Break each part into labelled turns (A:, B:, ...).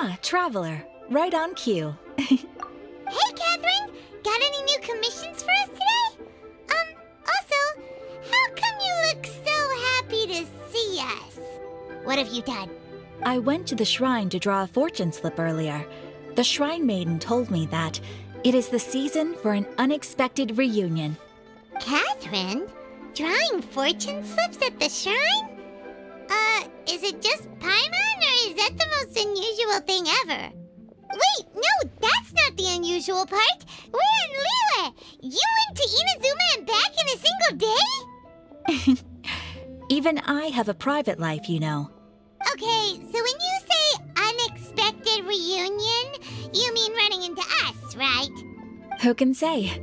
A: Ah, Traveler. Right on cue.
B: Hey, Catherine! Got any new commissions for us today? Also, how come you look so happy to see us? What have you done?
A: I went to the shrine to draw a fortune slip earlier. The shrine maiden told me that it is the season for an unexpected reunion.
B: Catherine? Drawing fortune slips at the shrine? Is it just Paimon, or is that the most unusual thing ever? Wait, no, that's not the unusual part. We're in Liyue. You went to Inazuma and back in a single day?
A: Even I have a private life, you know.
B: Okay, so when you say unexpected reunion, you mean running into us, right?
A: Who can say?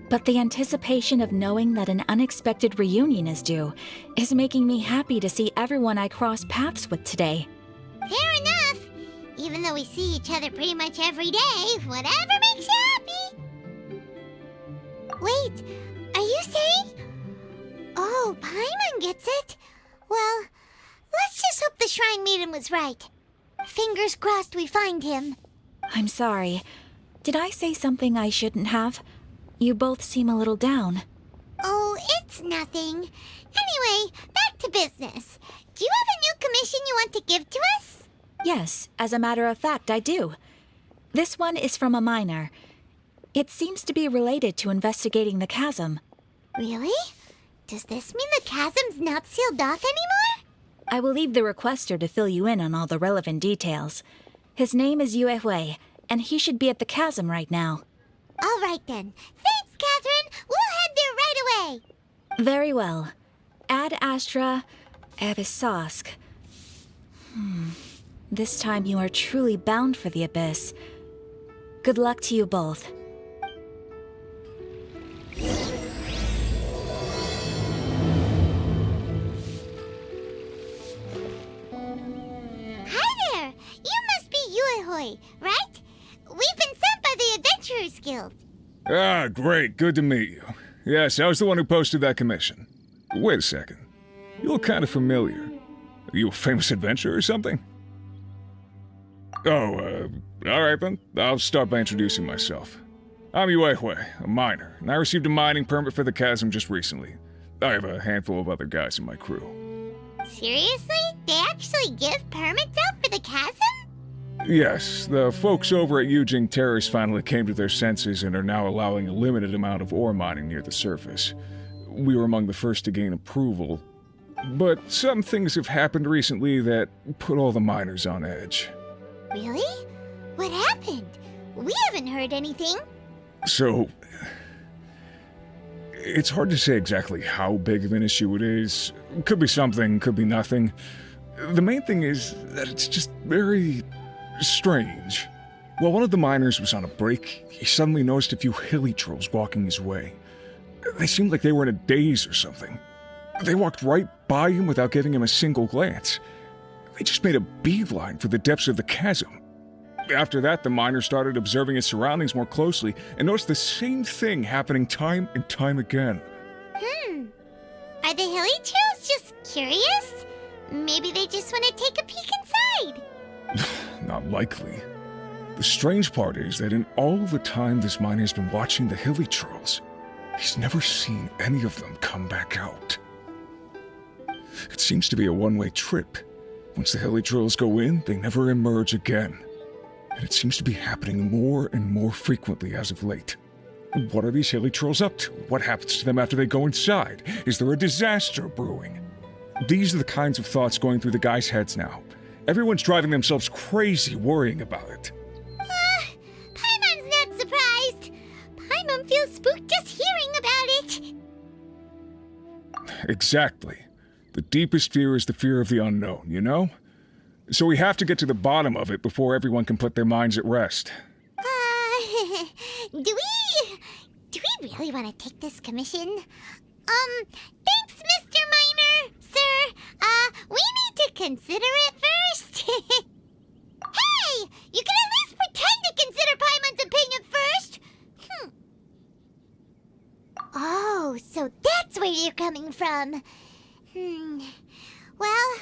A: But the anticipation of knowing that an unexpected reunion is due is making me happy to see everyone I cross paths with today.
B: Fair enough. Even though we see each other pretty much every day, whatever makes you happy. Wait, are you saying? Oh, Paimon gets it. Well, let's just hope the Shrine Maiden was right. Fingers crossed we find him.
A: I'm sorry. Did I say something I shouldn't have? You both seem a little down.
B: Oh, it's nothing. Anyway, back to business. Do you have a new commission you want to give to us?
A: Yes, as a matter of fact, I do. This one is from a miner. It seems to be related to investigating the chasm.
B: Really? Does this mean the chasm's not sealed off anymore?
A: I will leave the requester to fill you in on all the relevant details. His name is Yue Hui, and he should be at the chasm right now.
B: All right then. Thanks, Catherine. We'll head there right away.
A: Very well. Ad Astra Abyssosque. This time you are truly bound for the abyss. Good luck to you both.
B: Hi there. You must be Yue Hui, right? We've been sent by the Adventurers Guild.
C: Ah, great. Good to meet you. Yes, I was the one who posted that commission. Wait a second. You look kind of familiar. Are you a famous adventurer or something? Oh, alright then. I'll start by introducing myself. I'm Yue Hui, a miner, and I received a mining permit for the chasm just recently. I have a handful of other guys in my crew.
B: Seriously? They actually give permits out for the chasm?
C: Yes, the folks over at Yujing Terrace finally came to their senses and are now allowing a limited amount of ore mining near the surface. We were among the first to gain approval, but some things have happened recently that put all the miners on edge.
B: Really? What happened? We haven't heard anything.
C: So, it's hard to say exactly how big of an issue it is. Could be something, could be nothing. The main thing is that it's just very strange. While one of the miners was on a break, he suddenly noticed a few hilly trolls walking his way. They seemed like they were in a daze or something. They walked right by him without giving him a single glance. They just made a beeline for the depths of the chasm. After that, the miner started observing his surroundings more closely and noticed the same thing happening time and time again.
B: Are the hilly trolls just curious? Maybe they just want to take a peek inside.
C: Not likely. The strange part is that in all the time this miner's been watching the hilly trolls, he's never seen any of them come back out. It seems to be a one-way trip. Once the hilly trolls go in, they never emerge again. And it seems to be happening more and more frequently as of late. What are these hilly trolls up to? What happens to them after they go inside? Is there a disaster brewing? These are the kinds of thoughts going through the guys' heads now. Everyone's driving themselves crazy worrying about it.
B: Paimon's not surprised. Paimon feels spooked just hearing about it.
C: Exactly. The deepest fear is the fear of the unknown, you know? So we have to get to the bottom of it before everyone can put their minds at rest.
B: Do we really want to take this commission? Thanks, Mr. Miner, sir. We need to consider it first. Hey! You can at least pretend to consider Paimon's opinion first! Oh, so that's where you're coming from. Well,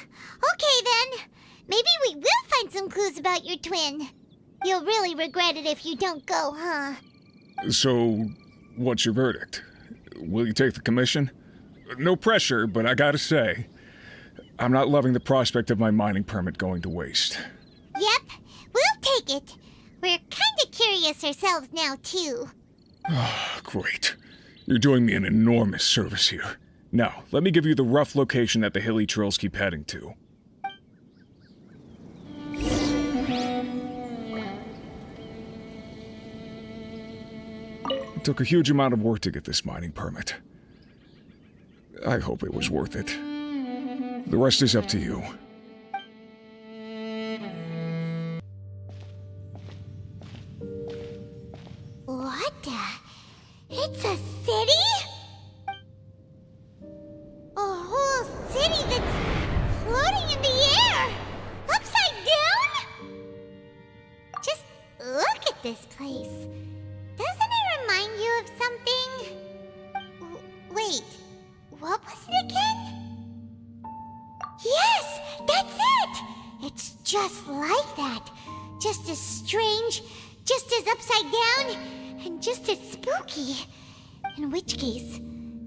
B: okay then. Maybe we will find some clues about your twin. You'll really regret it if you don't go, huh?
C: So, what's your verdict? Will you take the commission? No pressure, but I gotta say, I'm not loving the prospect of my mining permit going to waste.
B: Yep, we'll take it. We're kinda curious ourselves now, too.
C: Great. You're doing me an enormous service here. Now, let me give you the rough location that the hilly trails keep heading to. It took a huge amount of work to get this mining permit. I hope it was worth it. The rest is up to you.
B: What the? It's a city? A whole city that's floating in the air! Upside down? Just look at this place. Doesn't it remind you of something? Wait, what was it again? Yes, that's it! It's just like that. Just as strange, just as upside down, and just as spooky. In which case,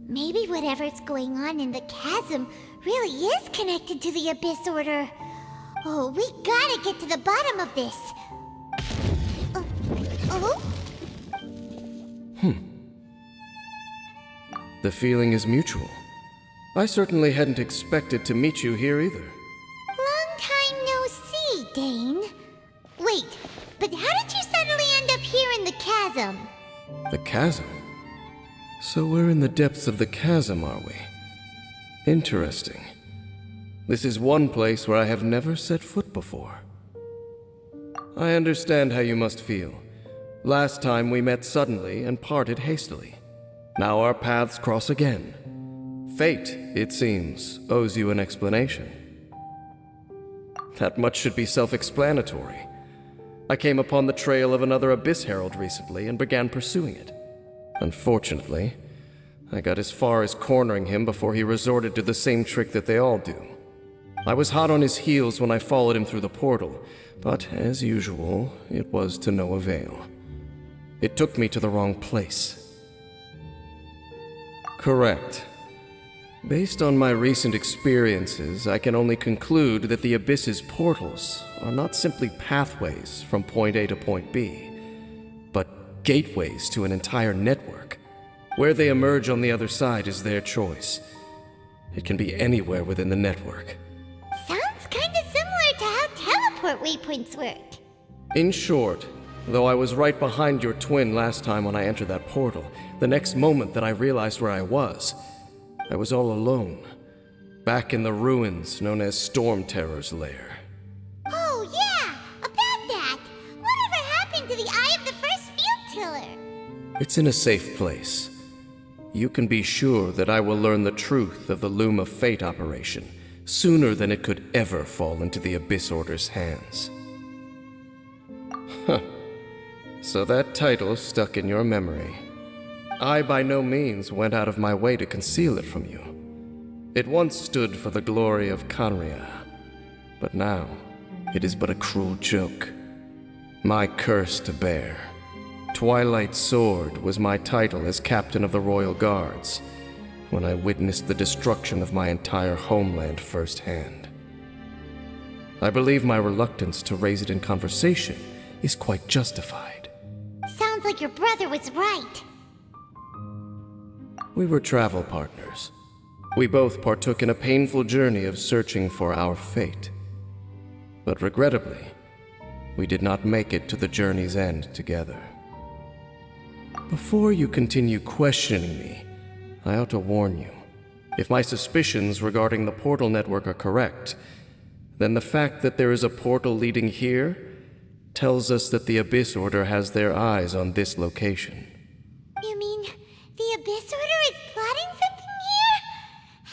B: maybe whatever's going on in the chasm really is connected to the Abyss Order. Oh, we gotta get to the bottom of this. Oh?
D: The feeling is mutual. I certainly hadn't expected to meet you here either.
B: Long time no see, Dane. Wait, but how did you suddenly end up here in the chasm?
D: The chasm? So we're in the depths of the chasm, are we? Interesting. This is one place where I have never set foot before. I understand how you must feel. Last time we met suddenly and parted hastily. Now our paths cross again. Fate, it seems, owes you an explanation. That much should be self-explanatory. I came upon the trail of another Abyss Herald recently and began pursuing it. Unfortunately, I got as far as cornering him before he resorted to the same trick that they all do. I was hot on his heels when I followed him through the portal, but as usual, it was to no avail. It took me to the wrong place. Correct. Based on my recent experiences, I can only conclude that the Abyss's portals are not simply pathways from point A to point B, but gateways to an entire network. Where they emerge on the other side is their choice. It can be anywhere within the network.
B: Sounds kinda similar to how teleport waypoints work.
D: In short, though I was right behind your twin last time when I entered that portal, the next moment that I realized where I was all alone, back in the ruins known as Storm Terror's lair.
B: Oh yeah, about that! Whatever happened to the Eye of the First Field Tiller?
D: It's in a safe place. You can be sure that I will learn the truth of the Loom of Fate operation sooner than it could ever fall into the Abyss Order's hands. Huh. So that title stuck in your memory. I by no means went out of my way to conceal it from you. It once stood for the glory of Khaenri'ah, but now it is but a cruel joke. My curse to bear. Twilight Sword was my title as captain of the Royal Guards when I witnessed the destruction of my entire homeland firsthand. I believe my reluctance to raise it in conversation is quite justified.
B: Sounds like your brother was right.
D: We were travel partners. We both partook in a painful journey of searching for our fate. But regrettably, we did not make it to the journey's end together. Before you continue questioning me, I ought to warn you. If my suspicions regarding the portal network are correct, then the fact that there is a portal leading here tells us that the Abyss Order has their eyes on this location.
B: You mean the Abyss Order is plotting something here?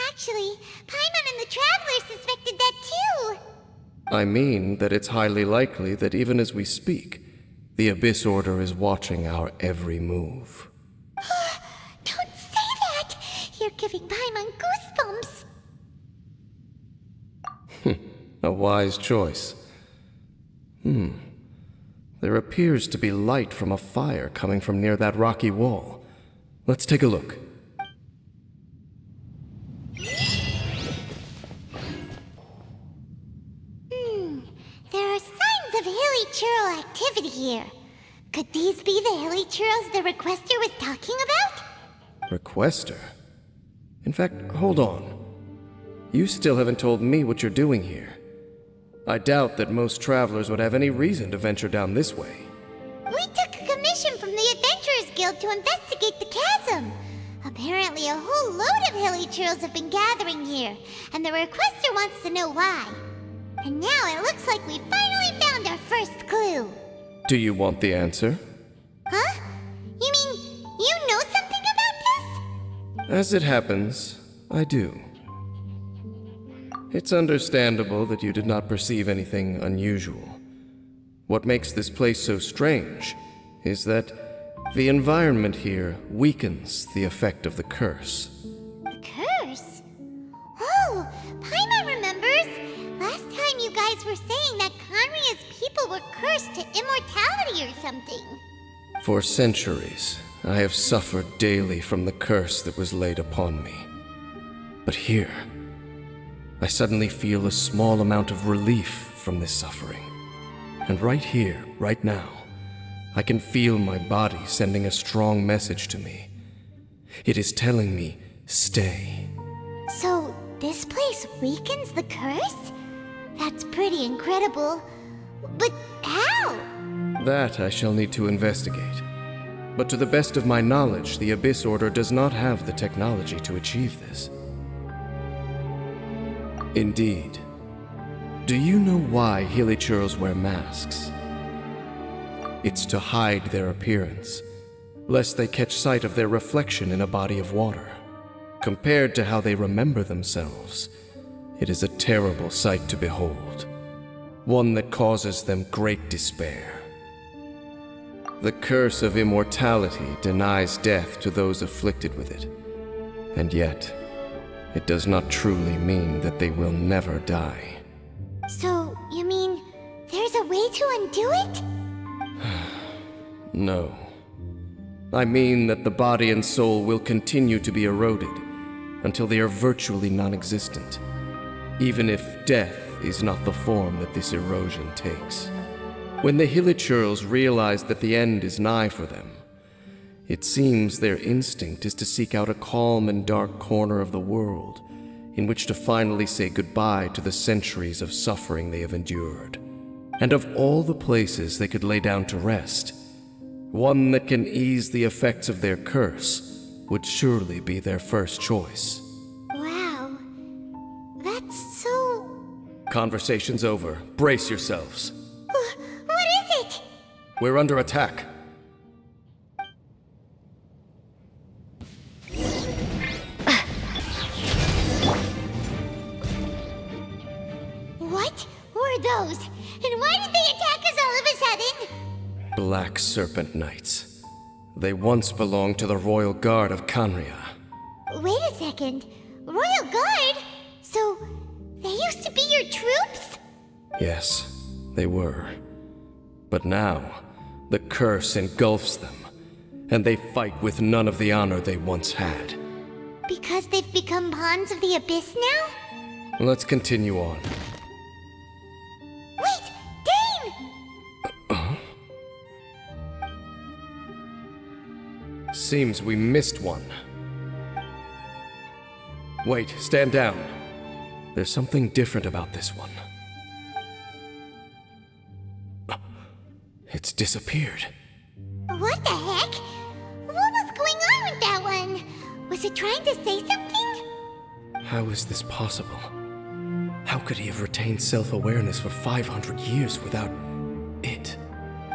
B: Actually, Paimon and the Traveler suspected that too.
D: I mean that it's highly likely that even as we speak, the Abyss Order is watching our every move.
B: Don't say that! You're giving Paimon goosebumps.
D: A wise choice. There appears to be light from a fire coming from near that rocky wall. Let's take a look.
B: There are signs of hilly churl activity here. Could these be the hilly churls the requester was talking about?
D: Requester? In fact, hold on. You still haven't told me what you're doing here. I doubt that most travelers would have any reason to venture down this way.
B: We took a commission from the Adventurers Guild to investigate the chasm. Apparently a whole load of hilly churls have been gathering here, and the requester wants to know why. And now it looks like we finally found our first clue.
D: Do you want the answer?
B: Huh? You mean you know something about this?
D: As it happens, I do. It's understandable that you did not perceive anything unusual. What makes this place so strange is that the environment here weakens the effect of the curse.
B: The curse? Oh, Paimon remembers. Last time you guys were saying that Khaenri'ah's people were cursed to immortality or something.
D: For centuries, I have suffered daily from the curse that was laid upon me. But here, I suddenly feel a small amount of relief from this suffering. And right here, right now, I can feel my body sending a strong message to me. It is telling me, stay.
B: So, this place weakens the curse? That's pretty incredible. But how?
D: That I shall need to investigate. But to the best of my knowledge, the Abyss Order does not have the technology to achieve this. Indeed. Do you know why Hilichurls wear masks? It's to hide their appearance, lest they catch sight of their reflection in a body of water. Compared to how they remember themselves, it is a terrible sight to behold, one that causes them great despair. The curse of immortality denies death to those afflicted with it, and yet, it does not truly mean that they will never die.
B: So, you mean there's a way to undo it?
D: No. I mean that the body and soul will continue to be eroded until they are virtually non-existent, even if death is not the form that this erosion takes. When the Hilichurls realize that the end is nigh for them, it seems their instinct is to seek out a calm and dark corner of the world in which to finally say goodbye to the centuries of suffering they have endured. And of all the places they could lay down to rest, one that can ease the effects of their curse would surely be their first choice.
B: Wow. That's so...
D: Conversation's over. Brace yourselves.
B: What is it?
D: We're under attack.
B: What were those? And why did they attack us all of a sudden?
D: Black Serpent Knights. They once belonged to the Royal Guard of Khaenri'ah.
B: Wait a second. Royal Guard? So, they used to be your troops?
D: Yes, they were. But now, the curse engulfs them, and they fight with none of the honor they once had.
B: Because they've become pawns of the Abyss now?
D: Let's continue on.
B: Wait! Dane!
D: Seems we missed one. Wait, stand down. There's something different about this one. It's disappeared.
B: What the heck? What was going on with that one? Was it trying to say something?
D: How is this possible? How could he have retained self-awareness for 500 years without it?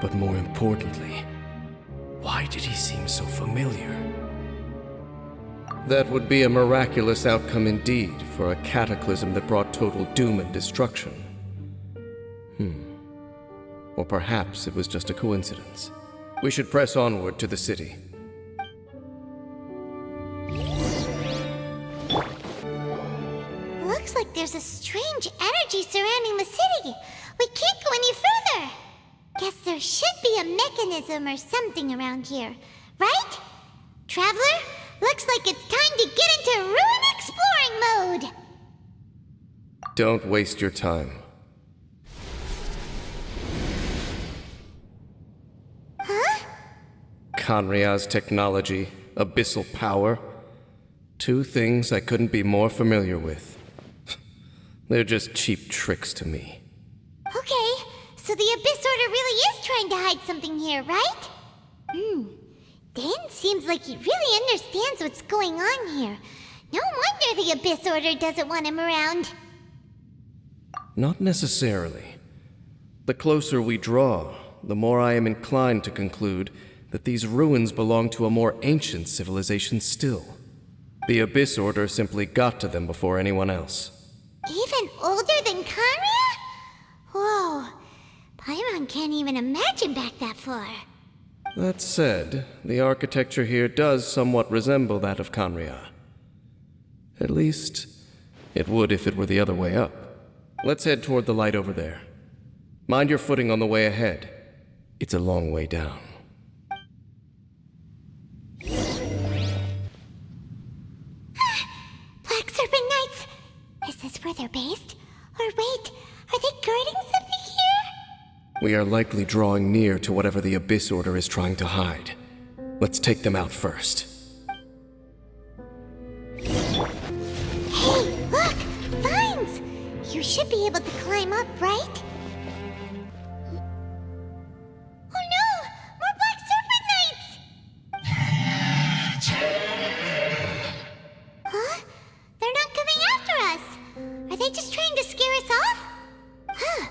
D: But more importantly, why did he seem so familiar? That would be a miraculous outcome indeed for a cataclysm that brought total doom and destruction. Or perhaps it was just a coincidence. We should press onward to the city.
B: Looks looks like there's a strange energy surrounding the city. We can't go any further. Guess there should be a mechanism or something around here, right? Traveler, looks like it's time to get into ruin exploring mode.
D: Don't waste your time.
B: Huh?
D: Khaenri'ah's technology, abyssal power. Two things I couldn't be more familiar with. They're just cheap tricks to me.
B: Okay, so the Abyss Order really is trying to hide something here, right? Dane seems like he really understands what's going on here. No wonder the Abyss Order doesn't want him around.
D: Not necessarily. The closer we draw, the more I am inclined to conclude that these ruins belong to a more ancient civilization still. The Abyss Order simply got to them before anyone else.
B: Even older than Khaenri'ah? Whoa, Paimon can't even imagine back that far.
D: That said, the architecture here does somewhat resemble that of Khaenri'ah. At least, it would if it were the other way up. Let's head toward the light over there. Mind your footing on the way ahead. It's a long way down.
B: Black Serpent Knights! Is this where they're based? Or wait, are they guarding something here?
D: We are likely drawing near to whatever the Abyss Order is trying to hide. Let's take them out first.
B: Hey, look! Vines! You should be able to climb up, right? Oh no! More Black Serpent Knights! Huh? They're not coming after us! Are they just trying to scare us off? Huh.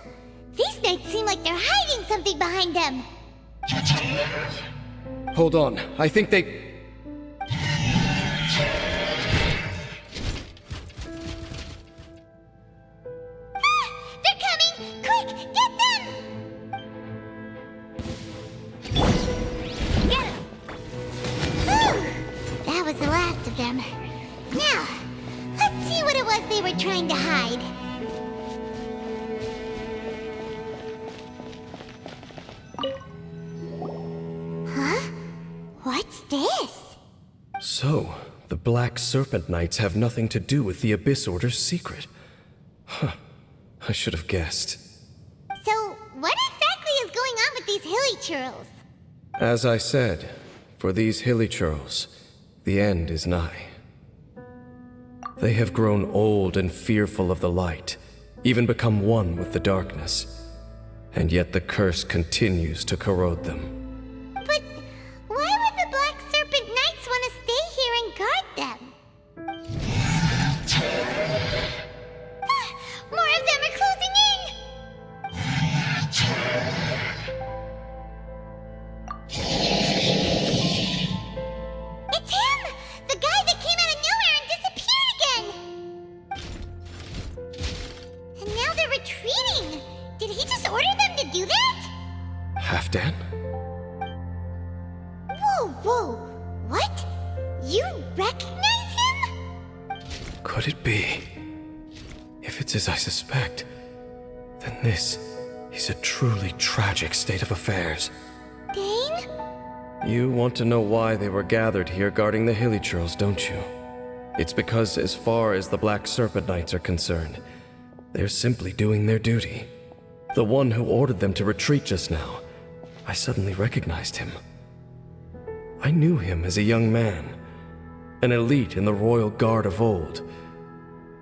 B: These knights seem like they're hiding something behind them.
D: Hold on, I think they...
B: They're coming! Quick, get them! Get them! That was the last of them. Now, let's see what it was they were trying to hide. Huh? What's this?
D: So, the Black Serpent Knights have nothing to do with the Abyss Order's secret. Huh. I should have guessed.
B: So, what exactly is going on with these hilly churls?
D: As I said, for these hilly churls, the end is nigh. They have grown old and fearful of the light, even become one with the darkness. And yet the curse continues to corrode them.
B: But why would the Black Serpent Knights want to stay here and guard them? More of them are closing in! It's him! The guy that came out of nowhere and disappeared again! And now they're retreating! Did he just order them to do that?
D: Halfdan?
B: Whoa! What? You recognize him?
D: Could it be? If it's as I suspect, then this is a truly tragic state of affairs.
B: Dane?
D: You want to know why they were gathered here guarding the hilly churls, don't you? It's because as far as the Black Serpent Knights are concerned, they're simply doing their duty. The one who ordered them to retreat just now, I suddenly recognized him. I knew him as a young man, an elite in the royal guard of old.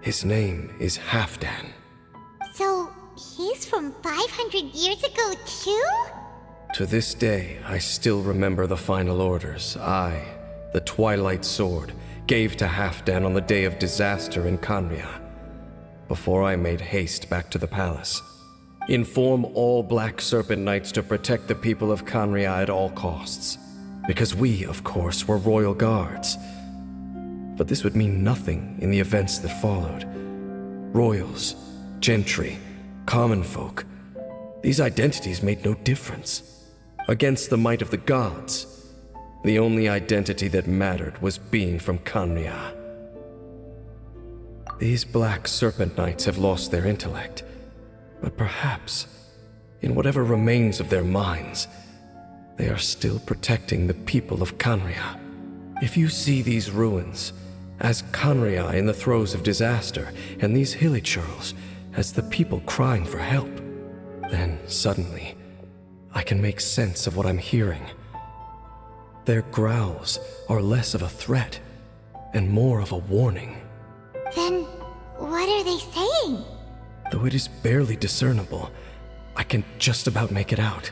D: His name is Halfdan.
B: So, he's from 500 years ago too?
D: To this day, I still remember the final orders I, the Twilight Sword, gave to Halfdan on the day of disaster in Khaenri'ah, before I made haste back to the palace. Inform all Black Serpent Knights to protect the people of Khaenri'ah at all costs, because we, of course, were royal guards. But this would mean nothing in the events that followed. Royals, gentry, common folk, these identities made no difference. Against the might of the gods, the only identity that mattered was being from Khaenri'ah. These Black Serpent Knights have lost their intellect, but perhaps, in whatever remains of their minds, they are still protecting the people of Khaenri'ah. If you see these ruins as Khaenri'ah in the throes of disaster, and these hilly churls as the people crying for help, then suddenly I can make sense of what I'm hearing. Their growls are less of a threat and more of a warning.
B: Then, what are they saying?
D: Though it is barely discernible, I can just about make it out.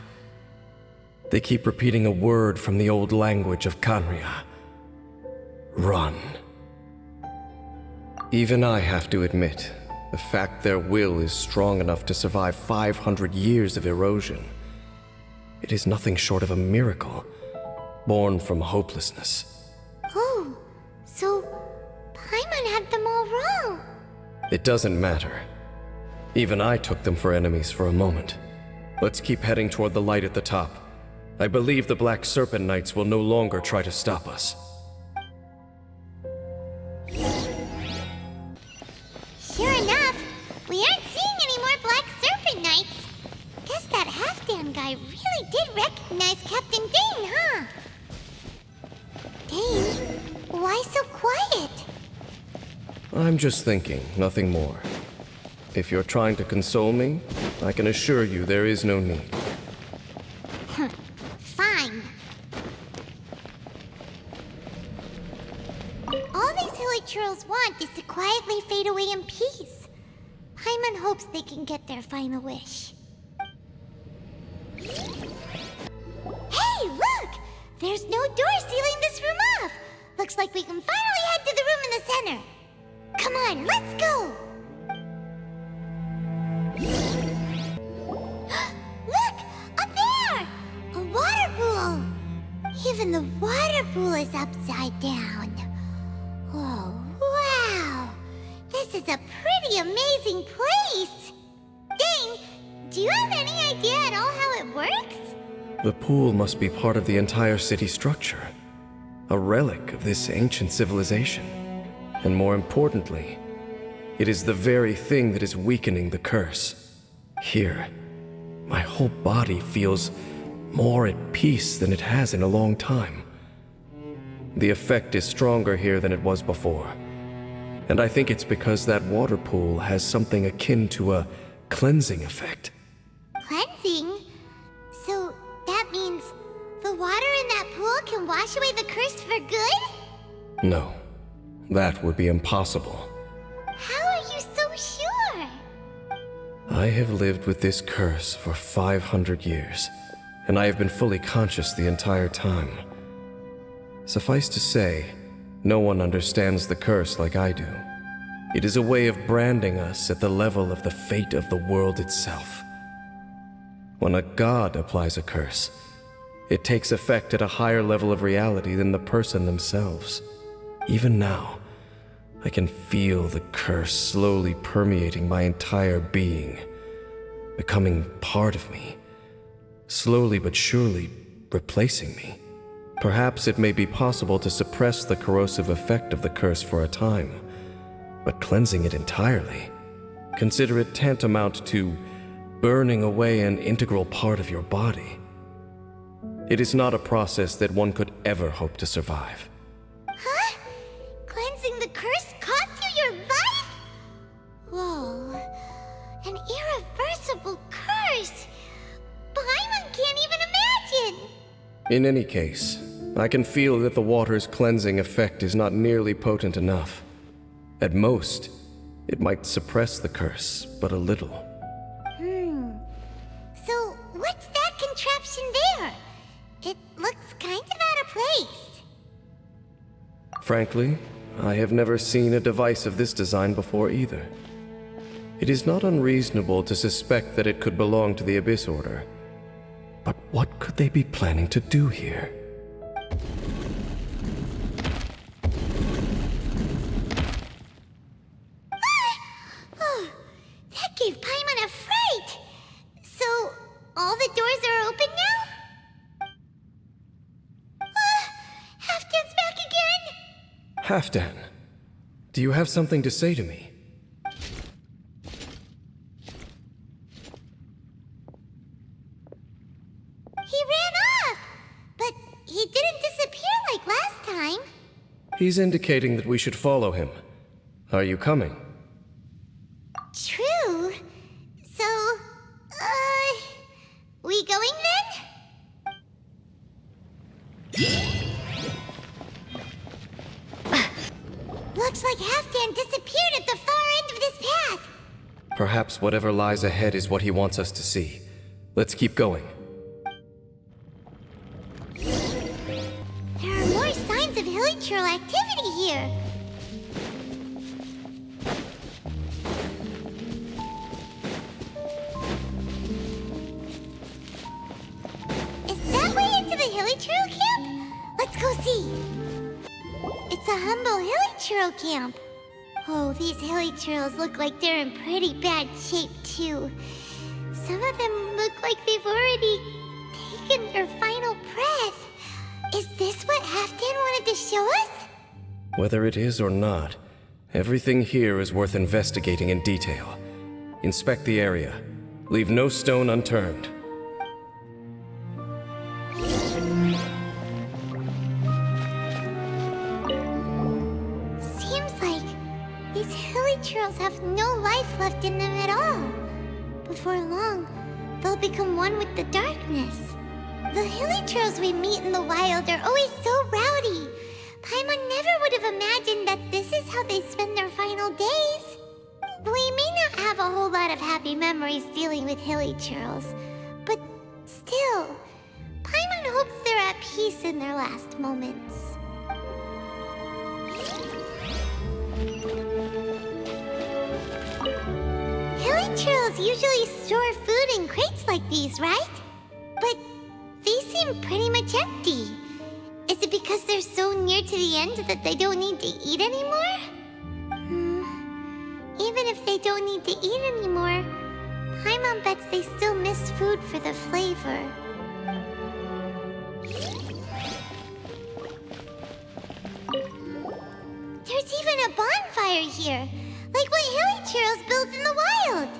D: They keep repeating a word from the old language of Khaenri'ah. Run. Even I have to admit, the fact their will is strong enough to survive 500 years of erosion. It is nothing short of a miracle, born from hopelessness.
B: Oh, so Paimon had them all wrong.
D: It doesn't matter. Even I took them for enemies for a moment. Let's keep heading toward the light at the top. I believe the Black Serpent Knights will no longer try to stop us.
B: Sure enough, we aren't seeing any more Black Serpent Knights. Guess that Halfdan guy really did recognize Captain Dane, huh? Dane, why so quiet?
D: I'm just thinking, nothing more. If you're trying to console me, I can assure you there is no need.
B: Fine. All these hilly churls want is to quietly fade away in peace. Paimon hopes they can get their final wish. Hey, look! There's no door sealing this room off! Looks like we can finally head to the room in the center. Come on, let's go! Look! Up there! A water pool! Even the water pool is upside down. Oh, wow! This is a pretty amazing place! Dane, do you have any idea at all how it works?
D: The pool must be part of the entire city structure, a relic of this ancient civilization. And more importantly, it is the very thing that is weakening the curse. Here, my whole body feels more at peace than it has in a long time. The effect is stronger here than it was before. And I think it's because that water pool has something akin to a cleansing effect.
B: Cleansing? So that means the water in that pool can wash away the curse for good?
D: No, that would be impossible.
B: How are you so sure?
D: I have lived with this curse for 500 years, and I have been fully conscious the entire time. Suffice to say, no one understands the curse like I do. It is a way of branding us at the level of the fate of the world itself. When a god applies a curse, it takes effect at a higher level of reality than the person themselves. Even now, I can feel the curse slowly permeating my entire being, becoming part of me, slowly but surely replacing me. Perhaps it may be possible to suppress the corrosive effect of the curse for a time, but cleansing it entirely, consider it tantamount to burning away an integral part of your body. It is not a process that one could ever hope to survive.
B: Huh? Cleansing the curse cost you your life? Whoa. An irreversible curse. Paimon can't even imagine.
D: In any case, I can feel that the water's cleansing effect is not nearly potent enough. At most, it might suppress the curse, but a little.
B: So, what's that contraption there? It looks kind of out of place.
D: Frankly, I have never seen a device of this design before either. It is not unreasonable to suspect that it could belong to the Abyss Order. But what could they be planning to do here?
B: That gave Paimon a fright. So, all the doors are open now? Halfdan's back again!
D: Halfdan, do you have something to say to me? He's indicating that we should follow him. Are you coming?
B: True. So, we going then? Looks like Halfdan disappeared at the far end of this path.
D: Perhaps whatever lies ahead is what he wants us to see. Let's keep going.
B: There are more signs of hilichurl activity here. Is that way into the hilichurl camp? Let's go see. It's a humble hilichurl camp. Oh, these hilichurls look like they're in pretty bad shape, too. Some of them look like they've already taken their final breath. Is this what Halfdan wanted to show us?
D: Whether it is or not, everything here is worth investigating in detail. Inspect the area. Leave no stone unturned.
B: Seems like these hilichurls have no life left in them at all. Before long, they'll become one with the darkness. The hilichurls we meet in the wild are always so rowdy. Paimon never would have imagined that this is how they spend their final days. We may not have a whole lot of happy memories dealing with hilichurls, but still, Paimon hopes they're at peace in their last moments. Hilichurls usually store food in crates like these, right? But these seem pretty much empty. Is it because they're so near to the end that they don't need to eat anymore? Even if they don't need to eat anymore, Paimon bets they still miss food for the flavor. There's even a bonfire here, like what hilichurls build in the wild.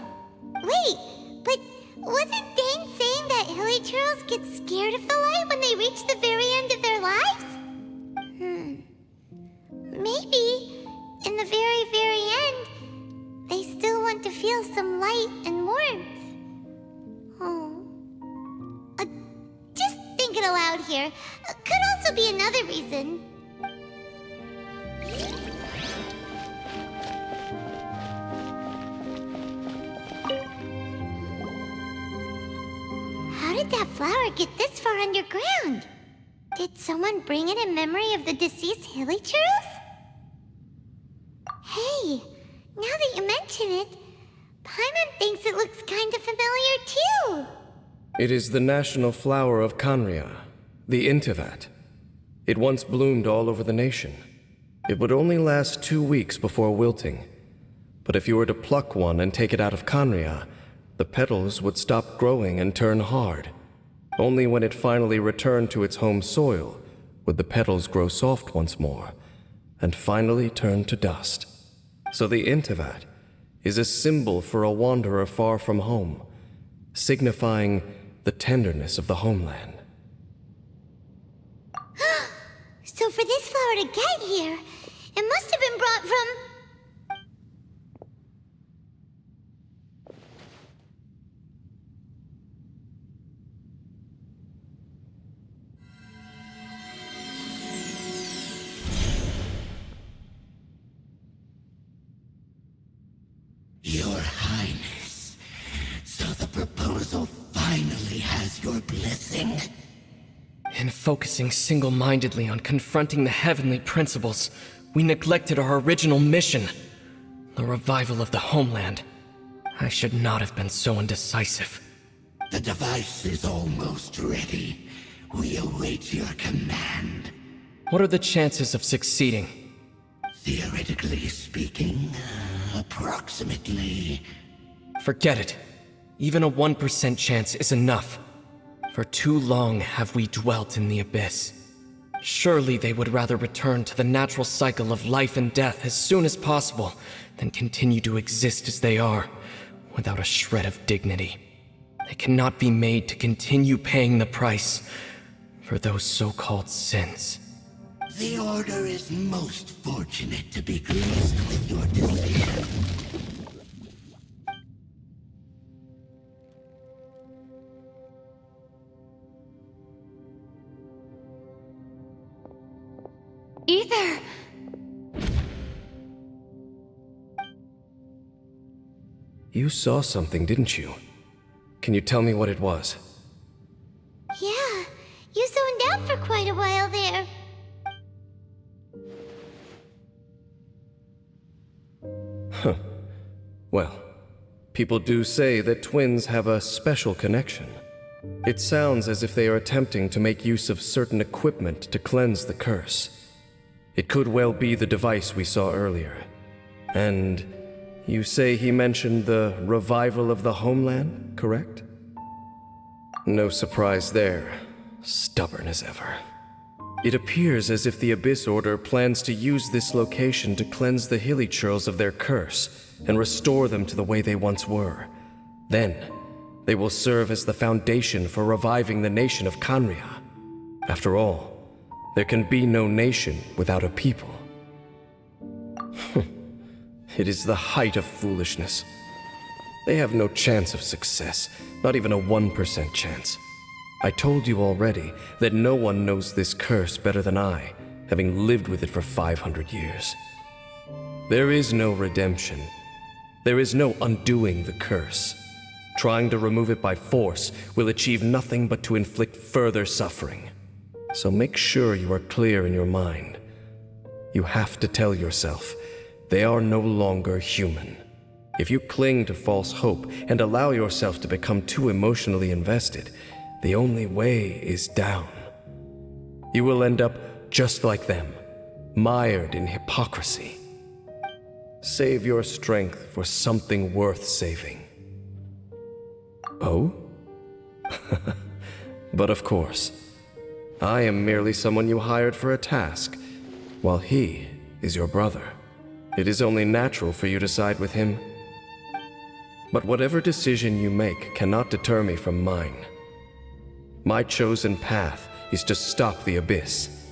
B: Wait, but wasn't Dane saying that hilichurls get scared of the light when they reach the very end of their lives? Maybe, in the very, very end, they still want to feel some light and warmth. Oh. Just thinking aloud here. Could also be another reason. How did that flower get this far underground? Did someone bring it in memory of the deceased hilichurls? Hey, now that you mention it, Paimon thinks it looks kind of familiar too.
D: It is the national flower of Khaenri'ah, the Intivat. It once bloomed all over the nation. It would only last 2 weeks before wilting. But if you were to pluck one and take it out of Khaenri'ah, the petals would stop growing and turn hard. Only when it finally returned to its home soil would the petals grow soft once more, and finally turn to dust. So the Intivat is a symbol for a wanderer far from home, signifying the tenderness of the homeland.
B: So for this flower to get here, it must have been brought from...
E: Your Highness, so the proposal finally has your blessing?
F: In focusing single-mindedly on confronting the heavenly principles, we neglected our original mission, the revival of the homeland. I should not have been so indecisive.
E: The device is almost ready. We await your command.
F: What are the chances of succeeding?
E: Theoretically speaking, approximately.
F: Forget it. Even a 1% chance is enough. For too long have we dwelt in the abyss. Surely they would rather return to the natural cycle of life and death as soon as possible than continue to exist as they are, without a shred of dignity. They cannot be made to continue paying the price for those so-called sins.
E: The Order is most fortunate to be graced with your decision.
B: Ether!
D: You saw something, didn't you? Can you tell me what it was?
B: Yeah, you zoned out for quite a while there.
D: Huh. Well, people do say that twins have a special connection. It sounds as if they are attempting to make use of certain equipment to cleanse the curse. It could well be the device we saw earlier. And you say he mentioned the revival of the homeland, correct? No surprise there. Stubborn as ever. It appears as if the Abyss Order plans to use this location to cleanse the Hilichurls of their curse and restore them to the way they once were. Then, they will serve as the foundation for reviving the nation of Khaenri'ah. After all, there can be no nation without a people. It is the height of foolishness. They have no chance of success, not even a 1% chance. I told you already that no one knows this curse better than I, having lived with it for 500 years. There is no redemption. There is no undoing the curse. Trying to remove it by force will achieve nothing but to inflict further suffering. So make sure you are clear in your mind. You have to tell yourself, they are no longer human. If you cling to false hope and allow yourself to become too emotionally invested, the only way is down. You will end up just like them, mired in hypocrisy. Save your strength for something worth saving. Oh? But of course, I am merely someone you hired for a task, while he is your brother. It is only natural for you to side with him. But whatever decision you make cannot deter me from mine. My chosen path is to stop the Abyss.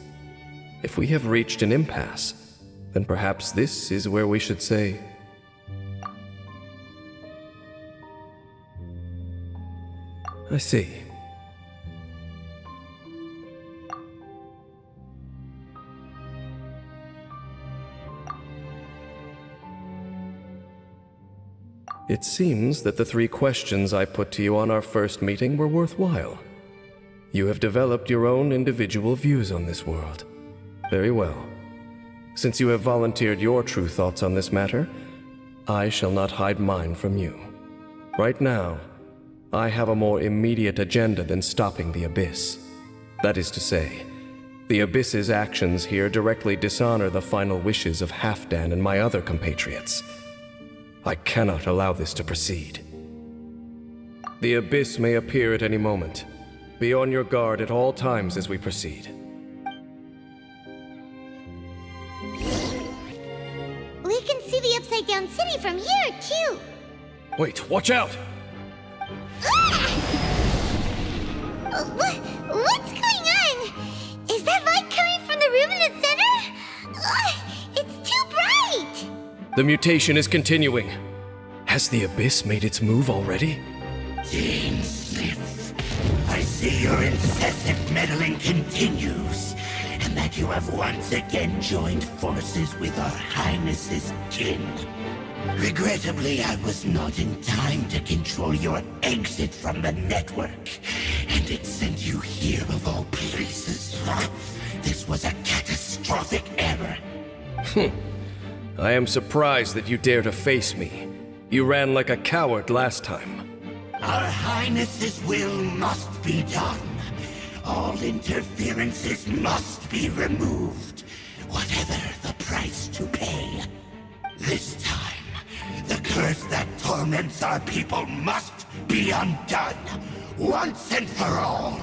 D: If we have reached an impasse, then perhaps this is where we should say, I see. It seems that the 3 questions I put to you on our first meeting were worthwhile. You have developed your own individual views on this world. Very well. Since you have volunteered your true thoughts on this matter, I shall not hide mine from you. Right now, I have a more immediate agenda than stopping the Abyss. That is to say, the Abyss's actions here directly dishonor the final wishes of Halfdan and my other compatriots. I cannot allow this to proceed. The Abyss may appear at any moment. Be on your guard at all times as we proceed.
B: We can see the Upside Down City from here, too.
D: Wait, watch out!
B: What's going on? Is that light coming from the room in the center? It's too bright!
D: The mutation is continuing. Has the Abyss made its move already?
E: Dainsleif, I see your incessant meddling continues, and that you have once again joined forces with our Highness's kin. Regrettably, I was not in time to control your exit from the network, and it sent you here of all places. This was a catastrophic error.
D: I am surprised that you dare to face me. You ran like a coward last time.
E: Our Highness's will must be done. All interferences must be removed, whatever the price to pay. This time, the curse that torments our people must be undone, once and for all.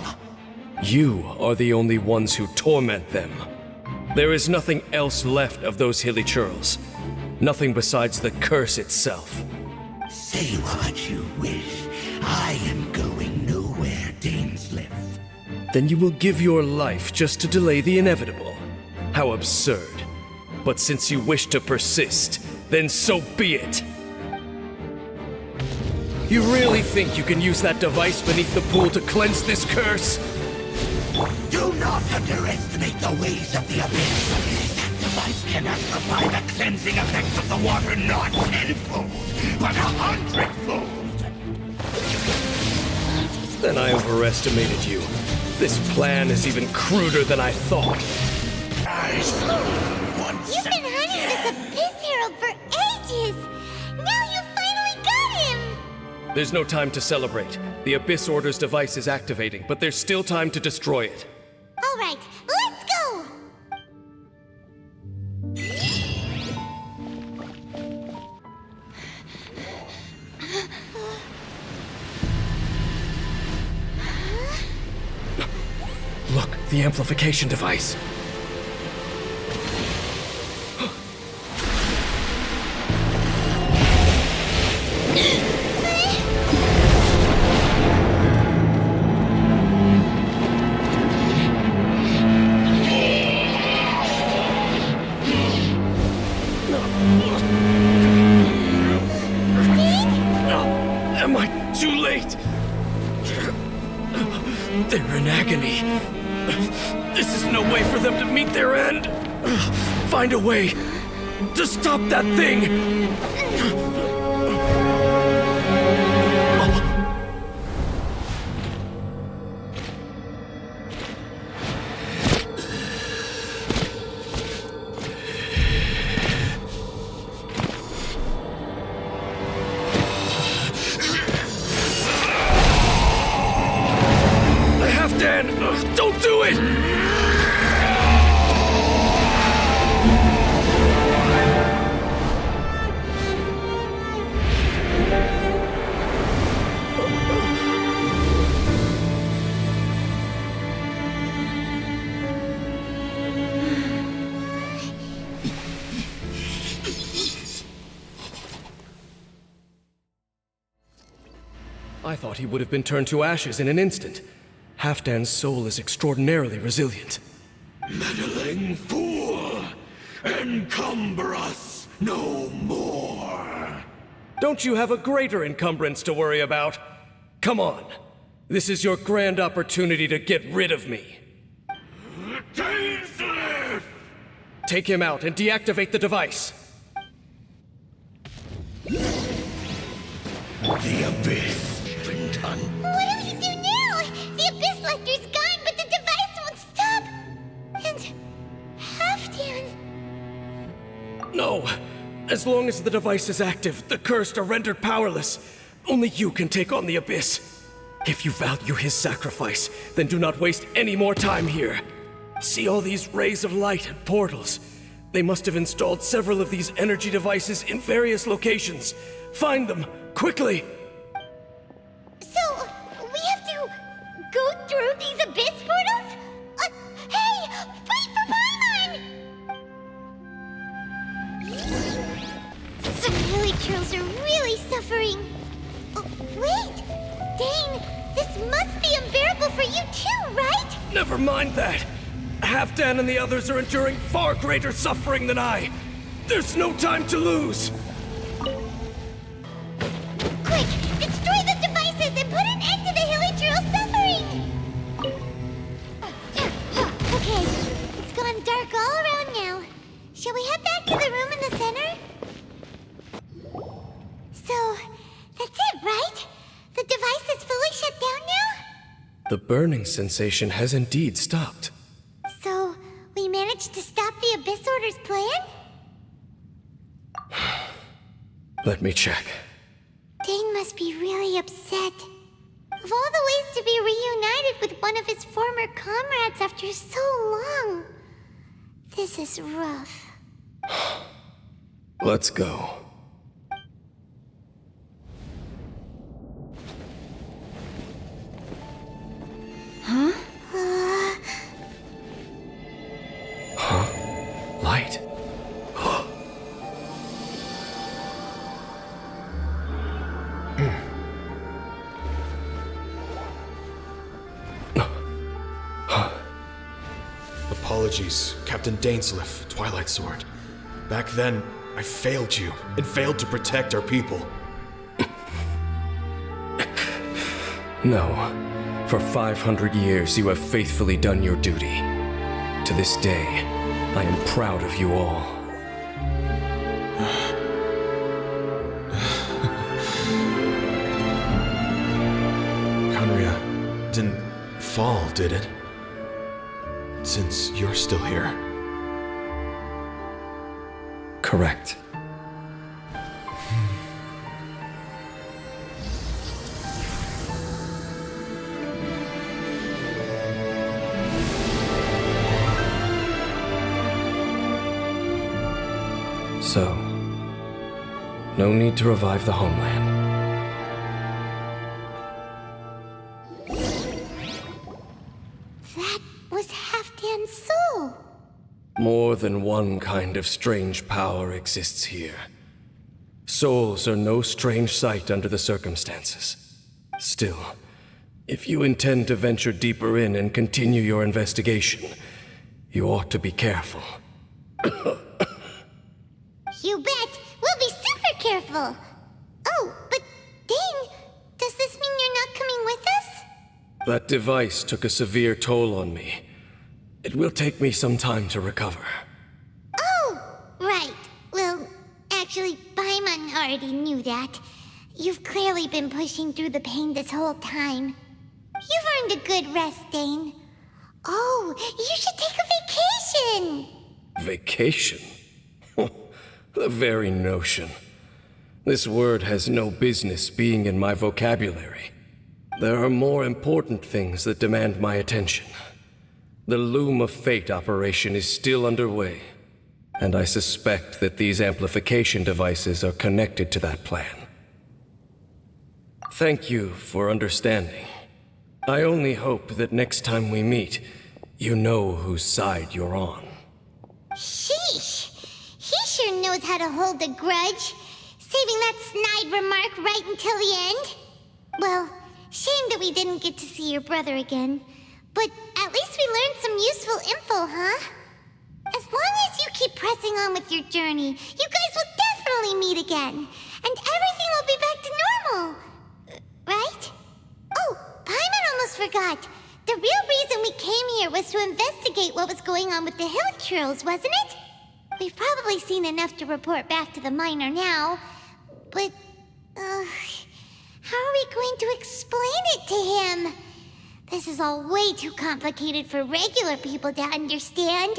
D: You are the only ones who torment them. There is nothing else left of those Hilichurls. Nothing besides the curse itself.
E: Say what you wish. I am going nowhere, Dainsleif.
D: Then you will give your life just to delay the inevitable.
F: How absurd. But since you wish to persist, then so be it. You really think you can use that device beneath the pool to cleanse this curse?
E: Do not underestimate the ways of the Abyss. That device can amplify the cleansing effects of the water not tenfold, but 100-fold.
F: Then I overestimated you. This plan is even cruder than I thought.
B: You've been hunting this Abyss Herald for ages! Now you finally got him!
F: There's no time to celebrate. The Abyss Order's device is activating, but there's still time to destroy it.
B: Alright, let's go!
F: Look, the amplification device. Am I too late? They're in agony. This is no way for them to meet their end. Find a way to stop that thing. Dan, don't do it! I thought he would have been turned to ashes in an instant. Halfdan's soul is extraordinarily resilient.
E: Meddling fool! Encumber us no more!
F: Don't you have a greater encumbrance to worry about? Come on. This is your grand opportunity to get rid of me.
E: Dainsleif!
F: Take him out and deactivate the device.
E: The Abyss been done.
B: What do we do now? The Abyss Lecter's gone, but the device won't stop! And... Halfdan...
F: No. As long as the device is active, the cursed are rendered powerless. Only you can take on the Abyss. If you value his sacrifice, then do not waste any more time here. See all these rays of light and portals? They must have installed several of these energy devices in various locations. Find them, quickly!
B: So, we have to go through these Abyss portals? Hey! Wait for Paimon! Some villagers are really suffering. Wait! Dane, this must be unbearable for you too, right?
F: Never mind that. Halfdan and the others are enduring far greater suffering than I. There's no time to lose.
B: Quick, destroy the devices and put an end to the Hilichurl's suffering! Okay, it's gone dark all around now. Shall we head back to the room in the center? So, that's it, right? The device is fully shut down now?
F: The burning sensation has indeed stopped.
B: So, we managed to stop the Abyss Order's plan?
F: Let me check.
B: Dane must be really upset. Of all the ways to be reunited with one of his former comrades after so long, this is rough.
F: Let's go.
A: Huh?
F: Huh? Light.
G: apologies, Captain Dainsleif, Twilight Sword. Back then, I failed you, and failed to protect our people.
D: No. For 500 years, you have faithfully done your duty. To this day, I am proud of you all.
G: Khaenri'ah didn't fall, did it? Since you're still here.
D: Correct. So, no need to revive the homeland.
B: That was Halfdan's soul.
D: More than one kind of strange power exists here. Souls are no strange sight under the circumstances. Still, if you intend to venture deeper in and continue your investigation, you ought to be careful.
B: You bet. We'll be super careful. Oh, but Dane, does this mean you're not coming with us?
D: That device took a severe toll on me. It will take me some time to recover.
B: Oh, right. Well, actually, Paimon already knew that. You've clearly been pushing through the pain this whole time. You've earned a good rest, Dane. Oh, you should take a vacation!
D: Vacation? The very notion. This word has no business being in my vocabulary. There are more important things that demand my attention. The Loom of Fate operation is still underway, and I suspect that these amplification devices are connected to that plan. Thank you for understanding. I only hope that next time we meet, you know whose side you're on.
B: Sheesh! He sure knows how to hold a grudge, saving that snide remark right until the end. Well, shame that we didn't get to see your brother again, but at least we learned some useful info, huh? As long as you keep pressing on with your journey, you guys will definitely meet again, and everything will be back to normal. Right? Oh, Paimon almost forgot. The real reason we came here was to investigate what was going on with the Hilichurls, wasn't it? We've probably seen enough to report back to the miner now, but, how are we going to explain it to him? This is all way too complicated for regular people to understand.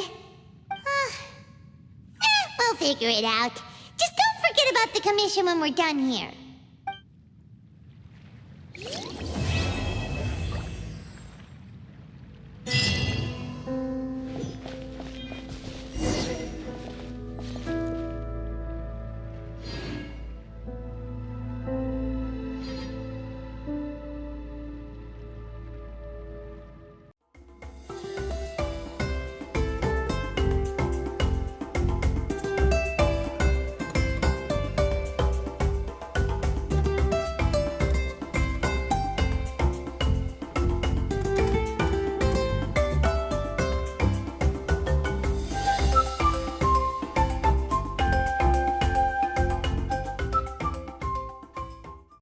B: We'll figure it out. Just don't forget about the commission when we're done here.